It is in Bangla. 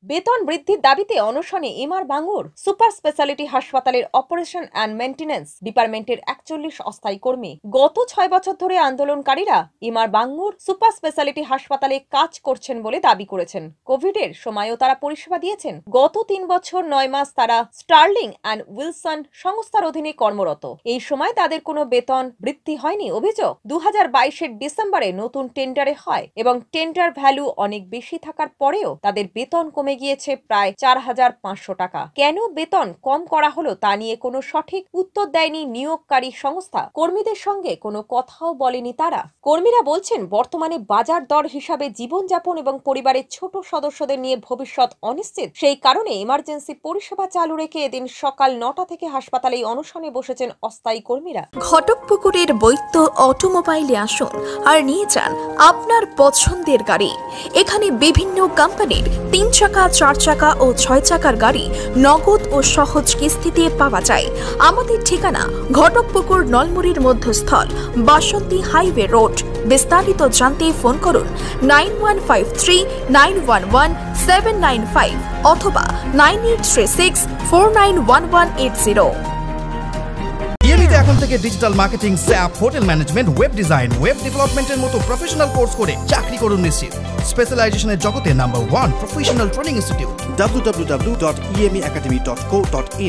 বেতন বৃদ্ধির দাবিতে অনশনে এমআর বাঙ্গুর সুপার স্পেশালিটি হাসপাতালের অপারেশন অ্যান্ড মেইনটেনেন্স ডিপার্টমেন্টের 41 অস্থায়ী কর্মী। গত 6 বছর ধরে আন্দোলনকারীরা এমআর বাঙ্গুর সুপার স্পেশালিটি হাসপাতালে কাজ করছেন বলে দাবি করেছেন। কোভিডের সময়ও তারা পরিষেবা দিয়েছেন। গত 3 বছর 9 মাস তারা স্টার্লিং অ্যান্ড উইলসন সংস্থার অধীনে কর্মরত। এই সময় তাদের কোনো বেতন বৃদ্ধি হয়নি। অভিযোগ 2022-এর ডিসেম্বরে নতুন টেন্ডারে হয় এবং টেন্ডার ভ্যালু অনেক বেশি থাকার পরেও তাদের বেতন কমে গিয়েছে প্রায় 4500 টাকা। কেন বেতন কম করা হলো তা নিয়ে কোনো সঠিক উত্তর দেয়নি নিয়োগকারী সংস্থা। কর্মীদের সঙ্গে কোনো কথাও বলেনি তারা। কর্মীরা বলছেন, বর্তমানে বাজার দর হিসাবে জীবনযাপন এবং পরিবারের ছোট সদস্যদের নিয়ে ভবিষ্যৎ অনিশ্চিত। সেই কারণে এমার্জেন্সি পরিষেবা চালু রেখে এদিন সকাল 9টা থেকে হাসপাতালেই অনশনে বসেছেন অস্থায়ী কর্মীরা। ঘটকপুকুরের বৈদ্য অটোমোবাইলে আসুন আর নিয়ে যান আপনার পছন্দের গাড়ি। এখানে বিভিন্ন কোম্পানির 3 চাকা, 4 চাকা ও 6 চাকার গাড়ি নগদ ও সহজ কিস্তিতে পাওয়া যায়। আমাদের ঠিকানা ঘটকপুকুর নলমুড়ির মধ্যস্থল, বাসন্তী হাইওয়ে রোড। বিস্তারিত জানতে ফোন করুন 9153911795 অথবা 9836491180। ইএমইতে এখন থেকে digital marketing, sap, hotel management, web design, web ডেভেলপমেন্টের মতো প্রফেশনাল কোর্স করে চাকরি করুন নিশ্চিত। স্পেশালাইজেশনের জগতে number 1 professional training institute www.emiacademy.co.in